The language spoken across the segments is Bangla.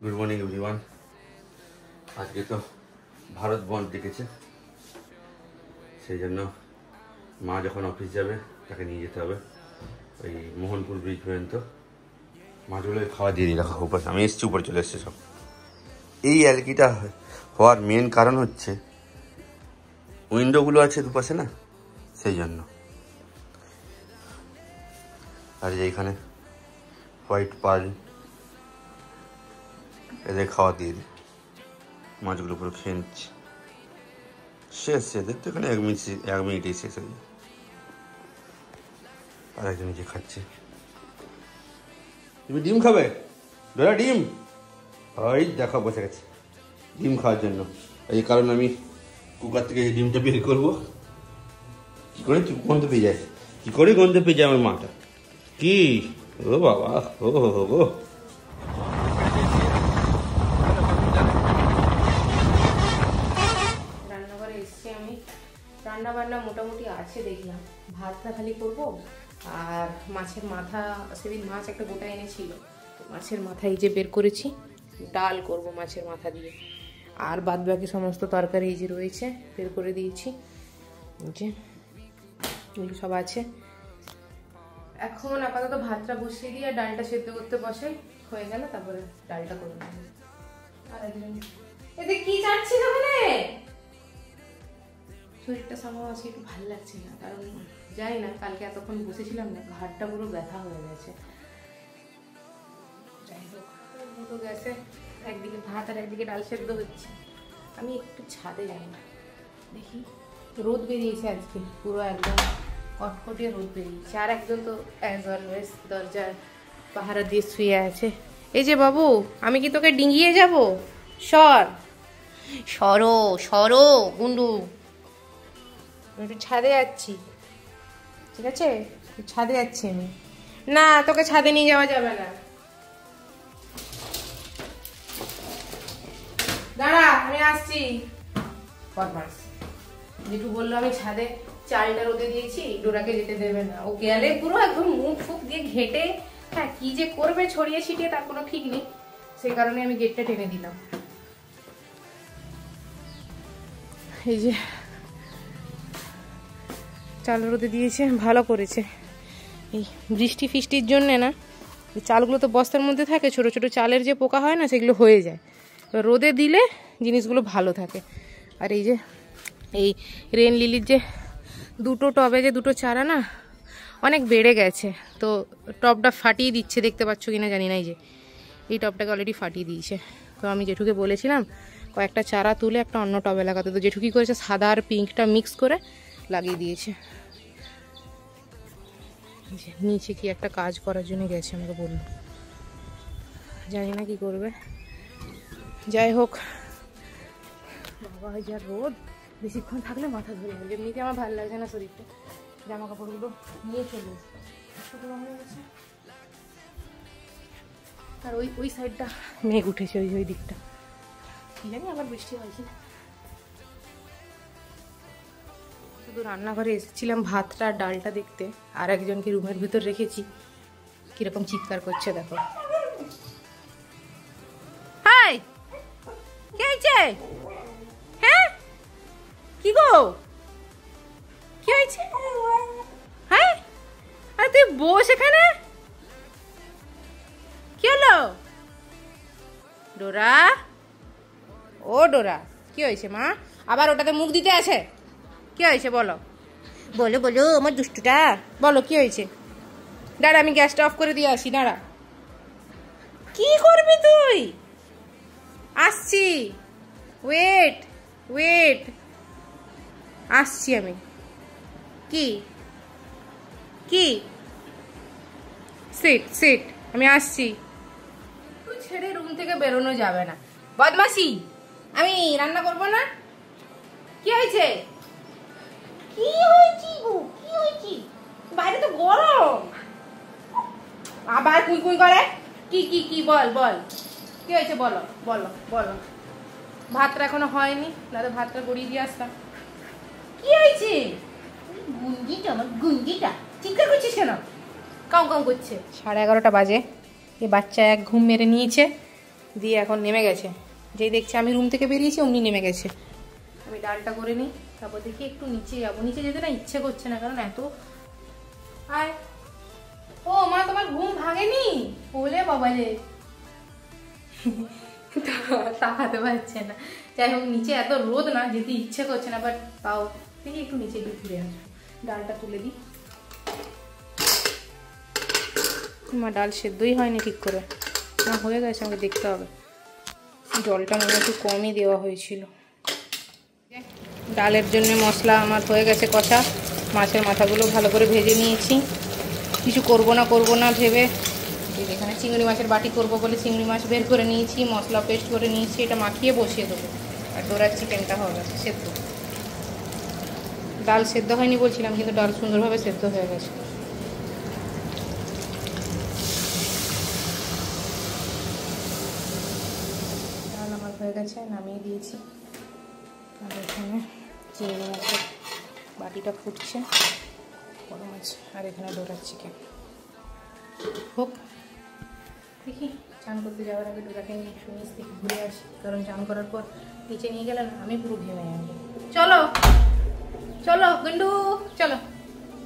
Good morning everyone. আজকে তো ভারত বন্ধ ডেকেছে, সেই জন্য মা যখন অফিস যাবে তাকে নিয়ে যেতে হবে ওই মোহনপুর ব্রিজ পর্যন্ত। মাছগুলো খাওয়া দিয়ে দিই, রাখা উপরে আমি এসছি, উপরে চলে এসছে সব। এই অ্যালকিটা হওয়ার মেন কারণ হচ্ছে উইন্ডোগুলো আছে দুপাশে না, সেই জন্য। আর এইখানে হোয়াইট পার্ল, এদের খাওয়া দিয়ে দিই। মাছগুলো পুরো খেয়ে নিচ্ছি। শেষ এদের তো এখানে 1 মিনিটেই শেষ হয়ে যায়। আর একজন নিজে খাচ্ছে। তুমি ডিম খাবে? ডোরা ডিম? ওই দেখো বসে গেছে ডিম খাওয়ার জন্য। এই কারণে আমি কুকার থেকে এই ডিমটা বের করবো। কী করে গন্ধ পেয়ে যায়, কী করে গন্ধ পেয়ে যায় আমার মাটা। কি ও বাবা, ও হো গো। রান্না বান্না মোটামুটি আছে দেখলাম, ভাতটা খালি করব। আর মাছের মাথা, সেদিন মাছ একটা গোটা এনেছিল, মাছের মাথা এই যে বের করেছি, ডাল করব মাছের মাথা দিয়ে। আর বাদ বাকি সমস্ত তরকারি এই যে রয়েছে, বের করে দিয়েছি, যে এগুলো সব আছে। এখন আপাতত ভাতটা বসিয়ে দিয়ে ডালটা সেদ্ধ করতে বসে, হয়ে গেল তারপরে ডালটা করে নেব। আর এতে কি চাচ্ছিস ওখানে? শরীরটা সামনে আছে, একটু ভালো লাগছে না, কারণ জানি না কালকে এতক্ষণ বসেছিলাম না, ঘাড়টা পুরো ব্যথা হয়ে গেছে। যাই হোক, দুটো গ্যাসে একদিকে ভাত আর একদিকে ডাল সেদ্ধ হচ্ছে। আমি একটু ছাদে যাই না, দেখি রোদ বেরিয়েছে আজকে, পুরো একদম কটকটে রোদ বেরিয়েছে। আর একজন তো অ্যাজ অলওয়েজ দরজার পাহারা দিয়ে শুয়ে আছে। এই যে বাবু, আমি কি তোকে ডিঙিয়ে যাব? সরো সরো গুন্ডু, একটু ছাদে যাচ্ছি, ঠিক আছে? ছাদে যাচ্ছি আমি। না, তোকে ছাদে নিয়ে যাওয়া যাবে না, দাঁড়া আমি আসছি। বদমাস, যেটু বললো আমি ছাদে চালটা রোদে দিয়েছি, ডোরাকে যেতে দেবে না। ও গেলে পুরো একদম মুখ ফুক দিয়ে ঘেটে, হ্যাঁ কি যে করবে ছড়িয়ে ছিটিয়ে তার কোনো ঠিক নেই, সেই কারণে আমি গেটটা টেনে দিলাম। এই যে চাল রোদে দিয়েছে, ভালো করেছে। এই বৃষ্টি ফিষ্টির জন্যে না, চালগুলো তো বস্তার মধ্যে থাকে, ছোট ছোট চালের যে পোকা হয় না, সেগুলো হয়ে যায়। রোদে দিলে জিনিসগুলো ভালো থাকে। আর এই যে এই রেন লিলির যে দুটো টবে যে দুটো চারা না, অনেক বেড়ে গেছে, তো টবটা ফাটিয়ে দিচ্ছে, দেখতে পাচ্ছ কিনা জানি না। এই যে এই টবটাকে অলরেডি ফাটিয়ে দিয়েছে। তো আমি জেঠুকে বলেছিলাম কয়েকটা চারা তুলে একটা অন্য টবে লাগাতে, তো জেঠু কি করেছে, সাদা আর পিঙ্কটা মিক্স করে লাগিয়ে দিয়েছে। নিচে কি একটা কাজ করার জন্য গেছে, আমাকে বললো, জানি না কি করবে। যাই হোক, বাবা যা রোদ, বেশিক্ষণ থাকলে মাথা ধরে যাবে। এমনিতে আমার ভালো লাগছে না শরীরটা, জামা কাপড়গুলো নিয়ে চলে গেছে। আর ওই সাইডটা মেঘ উঠেছে, ওই দিকটা কি জানি আবার বৃষ্টি হয়েছে। শুধু রান্নাঘরে এসেছিলাম ভাতটা আর ডালটা দেখতে, আর একজনকে রুমের ভিতর রেখেছি, কিরকম চিৎকার করছে দেখো। হাই, কে হয়েছে? হ্যাঁ কি গো, কি হয়েছে? হ্যাঁ, আরে তুই বস এখানে, কি হলো? ডোরা, ও ডোরা, কি হয়েছে মা? আবার ওটাতে মুখ দিতে আছে? কি হয়েছে বলো, বলো বলো আমার দুষ্টুটা, বলো কি হয়েছে? দাঁড়া, আমি গ্যাসটা অফ করে দিয়ে আসি, দাঁড়া। কি করবি তুই? আসছি, ওয়েট ওয়েট, আসছি আমি। কি কি সিট সিট, আমি আসছি। তুই ছেড়ে রুম থেকে বেরোনো যাবে না, বদমাসি। আমি রান্না করবো না? কি হয়েছে? কি হয়েছে গো, কি হয়েছে? বাইরে তো গরম, আবার কুই কুই করে। কি কি কি বল বল, কি হয়েছে বলো বলো বলো। ভাতটা এখনো হয়নি, দাদা ভাতটা গড়িয়ে দিয়ে আসতাম। কি হয়েছে? গুঞ্জিটা, আমার গুঞ্জিটা চিৎকার করছিস কেন? কাউ কাউ করছে। 11:30 বাজে, এই বাচ্চা এক ঘুম মেরে নিয়েছে, দিয়ে এখন নেমে গেছে, যেই দেখছি আমি রুম থেকে বেরিয়েছি অমনি নেমে গেছে। আমি ডালটা করে নিই, তারপর দেখি একটু নিচে যাবো। নিচে যেতে না ইচ্ছে করছে না, কারণ এত আয়। ও মা, তোমার ঘুম ভাঙেনি? বলে বাবা রে, তাকাতে পারছে না। যাই হোক, নিচে এত রোদ না, যেতে ইচ্ছে করছে না, বাট তাও দেখি একটু নিচে গিয়ে ঘুরে আসবো। ডালটা তুলে দিই। মা, ডাল সেদ্ধই হয়নি ঠিক করে, না হয়ে গেছে, আমাকে দেখতে হবে। জলটা মনে একটু কমই দেওয়া হয়েছিল। ডালের জন্য মশলা আমার হয়ে গেছে কষা। মাছের মাথাগুলো ভালো করে ভেজে নিয়েছি। কিছু করব না ভেবে এখানে চিংড়ি মাছের বাটি করব বলে চিংড়ি মাছ বের করে নিয়েছি, মশলা পেস্ট করে নিয়েছি। এটা মাখিয়ে বসিয়ে দেবো। আর ডোরার চিকেনটা হবে সেদ্ধ। ডাল সেদ্ধ হয়নি বলছিলাম, কিন্তু ডাল সুন্দরভাবে সেদ্ধ হয়ে গেছে। ডাল আমার হয়ে গেছে, নামিয়ে দিয়েছি। আর এখানে চিংড়ি মাছের বাটিটা ফুটছে, বড় মাছ। আর এখানে ডোরার চিকেন হোক। দেখি চান করতে যাওয়ার আগে ডোরাকে নিয়ে একটু নিচ থেকে ঘুরে আসি, কারণ চান করার পর নিচে নিয়ে গেলে না আমি পুরো ঘেমে যাবো। চলো চলো গন্ডু, চলো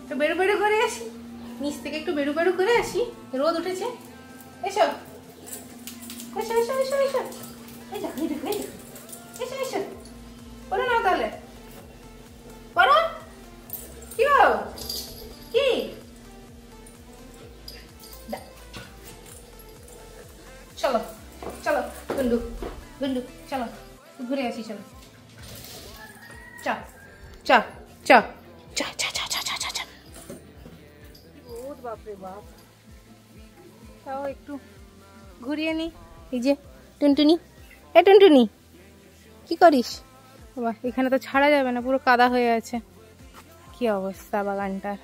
একটু বেরো বেরো করে আসি, নিচ থেকে একটু বেরো বেরো করে আসি। রোদ উঠেছে, এসো এসো এসো এসো এসো, এই দেখো এই দেখো এই দেখো, এসো এসো, বলো না তাহলে বলো কি গো, কি চলো চলো গুন্ডু গুন্ডু, চলো ঘুরে আসি, চলো চা চা চা চা চা চা চা চা চা চা। রোদ বাপরে বাপ, তাও একটু ঘুরিয়ে নি। এই যে টুনটুনি, এ টুনটুনি কি করিস বাবা? এখানে তো ছাড়া যাবে না, পুরো কাদা হয়ে আছে। কি অবস্থা বাগানটার।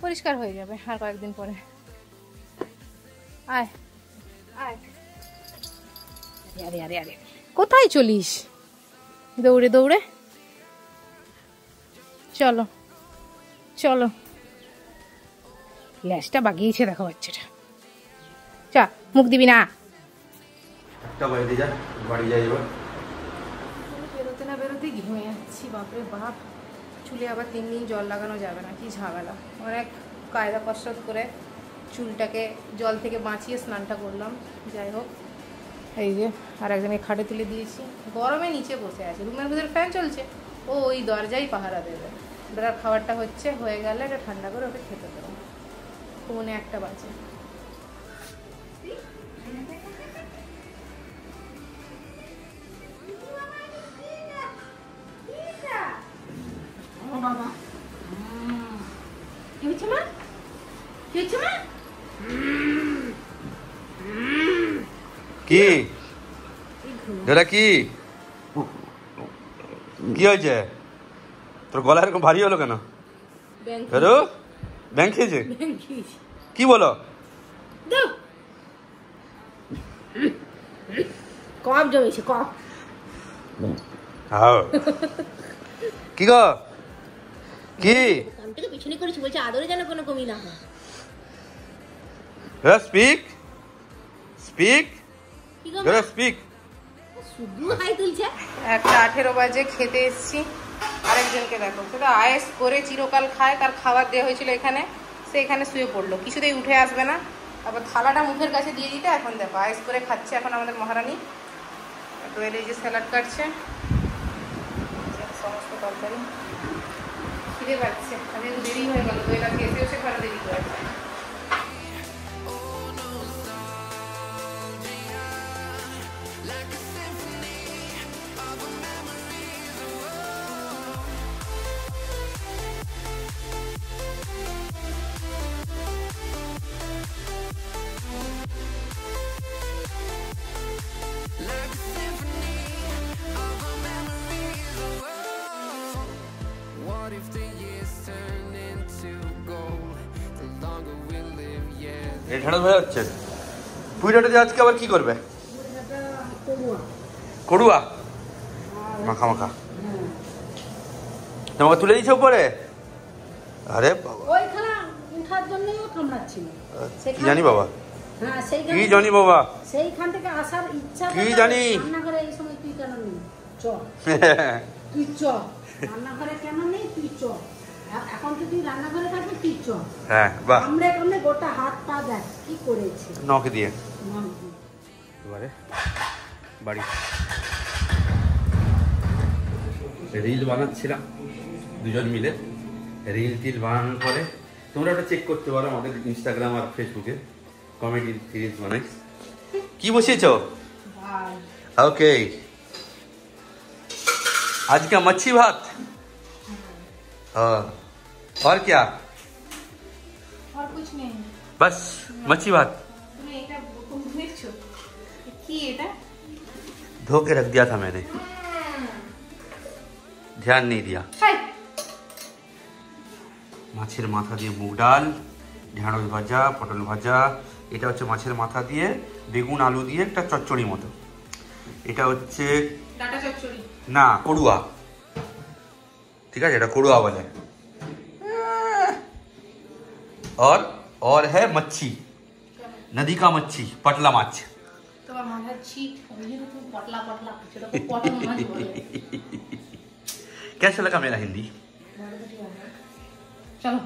পরিষ্কার হয়ে যাবে আর কয়েকদিন পরে। আয় আয়, আরে আরে আরে, কোথায় চলিস দৌড়ে দৌড়ে? চলো চলো, ল্যাসটা বাগিয়েছে দেখো বাচ্চাটা। চা, মুখ দিবি না। একটা বাড়িতে যা, বাড়ি যাই এবার। বেরোতে না বেরোতে ঘেমে যাচ্ছি বাপরে বাপ। চুলে আবার 3 দিন জল লাগানো যাবে না, কি ঝামেলা। অনেক কায়দা কসরত করে চুলটাকে জল থেকে বাঁচিয়ে স্নানটা করলাম। যাই হোক, এই যে আর একজনকে খাটে তুলে দিয়েছি। গরমে নিচে বসে আছে, রুমের ভিতরে ফ্যান চলছে, ও ওই দরজাই পাহারা দেবে। ওরা খাবারটা হয়ে গেলে এটা ঠান্ডা করে ওকে খেতে দেবো। 1:45 বাজে। বাবা, কি হচ্ছে মা? কি হচ্ছে মা? কি এটা কি কি হয়েছে তোর? গলা এরকম ভারী হলো কেন? ব্যাংক খেয়েছে? কি বলো? কফ জমেছে, কফ। কি গো, কি কামটাকে পিছনে করেছি, বলছে আদরে যেন কোনো কমি না হয়। Speak speak speak. শুধু হাই তুলছে। 1:18 বাজে, খেতে এসছি। আরেকজনকে দেখো, সেটা আয়েস করে চিরকাল খায়, তার খাবার দেওয়া হয়েছিল এখানে, সে এখানে শুয়ে পড়লো, কিছুতেই উঠে আসবে না। তারপর থালাটা মুখের কাছে দিয়ে দিতে, এখন দেখো আয়েস করে খাচ্ছে এখন আমাদের মহারানী। দোয়েল এই যে স্যালাড কাটছে, সমস্ত তরকারি। খিদে পাচ্ছে, আমি একটু দেরি হয়ে গেল, দোয়েল আজকে এসে ঘরে দেরি করে। ঠান্ডা হয়ে যাচ্ছে। পুইটাতে আজকে আবার কি করবে? করুয়া মাখা মাখা তোমাকে তুলে দিয়েছে উপরে? আরে বাবা, কি জানি বাবা। হ্যাঁ সেইখান কি জানি বাবা, সেইখান থেকে আসার ইচ্ছা কি জানি? রান্নাঘরে এই সময় তুই কেন নেই? চ তুই চ, রান্নাঘরে কেন নেই? তুই চ, এখন তো তুই রান্নাঘরে থাকবি, তুই চ। হ্যাঁ বাহ, আমরা এখানে গোটা হাত পা দেখ কি করেছে। নখ দিয়ে নাম এবারে বাড়ি রিল বানাচ্ছিলাম দুজন মিলে। রিল টিল বানানোর পরে তোমরা ওটা চেক করতে পারো আমাদের ইনস্টাগ্রাম আর ফেসবুকে, কমেডি রিলস বানাই। কি বসিয়েছ? ভাই ओके, आज का मच्छी भात। हाँ, और क्या? আর कुछ नहीं, बस मच्छी भात। তুমি এটা দেখছো কি এটা? धो के रख दिया था मैंने, ध्यान नहीं दिया। হাই মাছের মাথা দিয়ে মুগ ডাল, ঢেঁড়স ভাজা, পটল ভাজা। এটা হচ্ছে মাছের মাথা দিয়ে বেগুন আলু দিয়ে একটা চচ্চড়ি মতো। এটা হচ্ছে ডাটা চচ্চড়ি না, কড়ুয়া, ঠিক আছে, এটা কড়ুয়া বলে। और है मच्छी, नदी का मच्छी, पटला माछ। তোমার মাথার ছিট ওই জন্য তুমি পটলা পটলা সেটা তো পটল মাছ বলে। कैसा लगा मेरा हिंदी? চলো